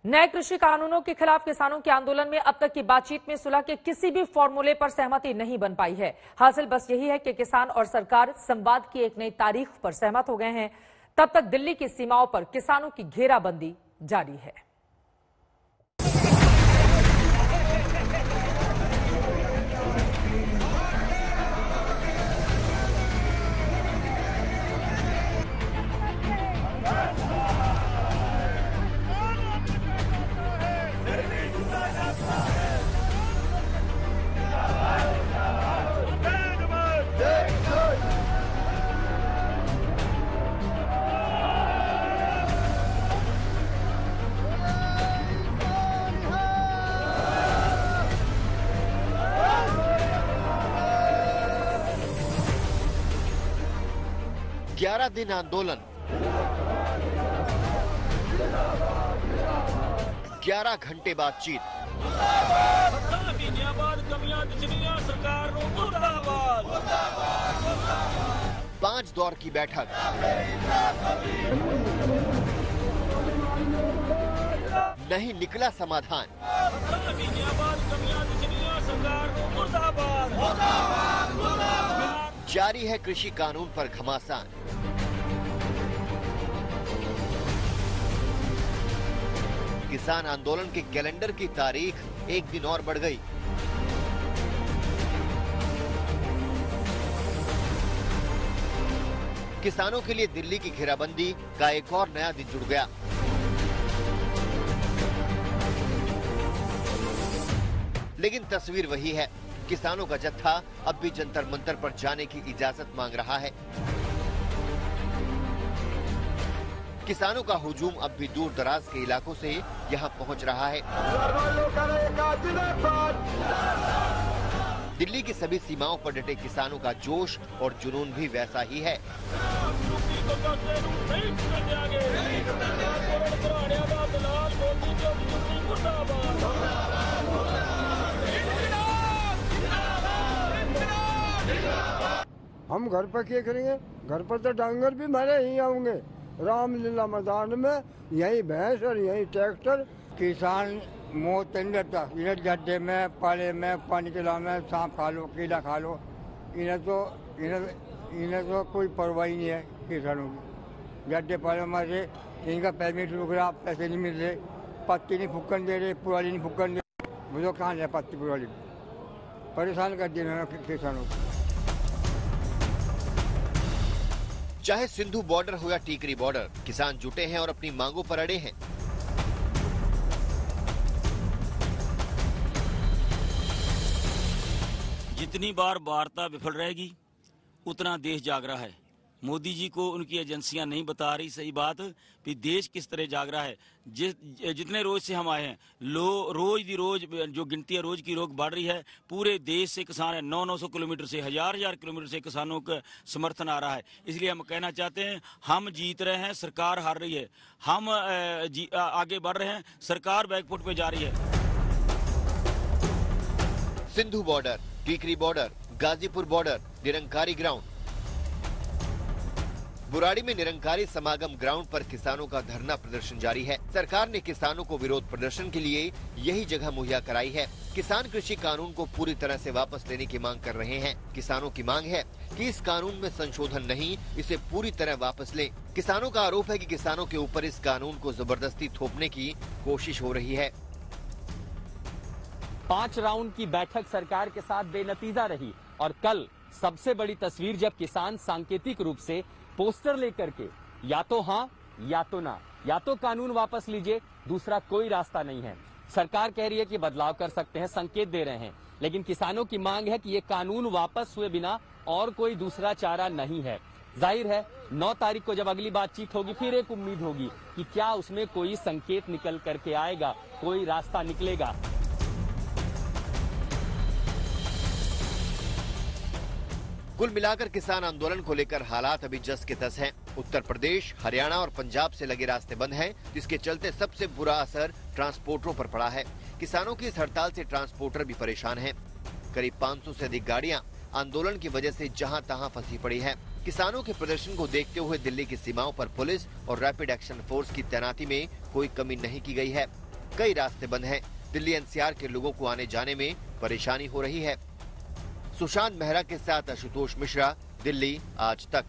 नए कृषि कानूनों के खिलाफ किसानों के आंदोलन में अब तक की बातचीत में सुलह के किसी भी फॉर्मूले पर सहमति नहीं बन पाई है। हासिल बस यही है कि किसान और सरकार संवाद की एक नई तारीख पर सहमत हो गए हैं। तब तक दिल्ली की सीमाओं पर किसानों की घेराबंदी जारी है। ग्यारह दिन आंदोलन, 11 घंटे बातचीत, पांच दौर की बैठक, नहीं निकला समाधान। जारी है कृषि कानून पर घमासान। किसान आंदोलन के कैलेंडर की तारीख एक दिन और बढ़ गई। किसानों के लिए दिल्ली की घेराबंदी का एक और नया दिन जुड़ गया। लेकिन तस्वीर वही है। किसानों का जत्था अब भी जंतर मंतर पर जाने की इजाजत मांग रहा है। किसानों का हुजूम अब भी दूर दराज के इलाकों से यहां पहुंच रहा है। दिल्ली की सभी सीमाओं पर डटे किसानों का जोश और जुनून भी वैसा ही है। हम घर पर क्या करेंगे? घर पर तो डांगर भी मारे ही आऊंगे। रामलीला मैदान में यही भैंस और यही ट्रैक्टर। किसान मौत नहीं रहता। इन्हें गड्ढे में, पाले में, पानी के में सांप खा लो, कीड़ा खा लो। इन्हें तो कोई परवाह नहीं है किसानों की। गड्ढे पाले में से इनका परमिट रुक रहा, पैसे नहीं मिल रहे, पत्ती नहीं फुक्कन दे रहे, पुराली नहीं फुक्कन दे रहे। मुझे कहाँ जाए पत्ती पुराली? परेशान कर दिया किसानों को। चाहे सिंधु बॉर्डर हो या टीकरी बॉर्डर, किसान जुटे हैं और अपनी मांगों पर अड़े हैं। जितनी बार वार्ता विफल रहेगी उतना देश जाग रहा है। मोदी जी को उनकी एजेंसियां नहीं बता रही सही बात कि देश किस तरह जाग रहा है। जितने रोज से हम आए हैं, रोज जो गिनती है रोज की रोज बढ़ रही है। पूरे देश से किसान है, 900 किलोमीटर से, हजार किलोमीटर से किसानों का समर्थन आ रहा है। इसलिए हम कहना चाहते हैं, हम जीत रहे हैं, सरकार हार रही है। हम आगे बढ़ रहे हैं, सरकार बैकफुट पे जा रही है। Sindhu border, Tikri border, Ghazipur border, Nirankari ground. Burari में निरंकारी समागम ग्राउंड पर किसानों का धरना प्रदर्शन जारी है। सरकार ने किसानों को विरोध प्रदर्शन के लिए यही जगह मुहैया कराई है। किसान कृषि कानून को पूरी तरह से वापस लेने की मांग कर रहे हैं। किसानों की मांग है कि इस कानून में संशोधन नहीं, इसे पूरी तरह वापस लें। किसानों का आरोप है कि किसानों के ऊपर इस कानून को जबरदस्ती थोपने की कोशिश हो रही है। 5 राउंड की बैठक सरकार के साथ बेनतीजा रही और कल सबसे बड़ी तस्वीर जब किसान सांकेतिक रूप से पोस्टर लेकर के या तो हाँ या तो ना, या तो कानून वापस लीजिए, दूसरा कोई रास्ता नहीं है। सरकार कह रही है कि बदलाव कर सकते हैं, संकेत दे रहे हैं, लेकिन किसानों की मांग है कि ये कानून वापस हुए बिना और कोई दूसरा चारा नहीं है। जाहिर है 9 तारीख को जब अगली बातचीत होगी फिर एक उम्मीद होगी कि क्या उसमें कोई संकेत निकल करके आएगा, कोई रास्ता निकलेगा। कुल मिलाकर किसान आंदोलन को लेकर हालात अभी जस के तस हैं। उत्तर प्रदेश, हरियाणा और पंजाब से लगे रास्ते बंद हैं, जिसके चलते सबसे बुरा असर ट्रांसपोर्टरों पर पड़ा है। किसानों की इस हड़ताल से ट्रांसपोर्टर भी परेशान हैं। करीब 500 से अधिक गाड़ियां आंदोलन की वजह से जहां तहां फंसी पड़ी है। किसानों के प्रदर्शन को देखते हुए दिल्ली की सीमाओं पर पुलिस और रैपिड एक्शन फोर्स की तैनाती में कोई कमी नहीं की गई है। कई रास्ते बंद हैं। दिल्ली एनसीआर के लोगों को आने जाने में परेशानी हो रही है। सुशांत मेहरा के साथ आशुतोष मिश्रा, दिल्ली आज तक।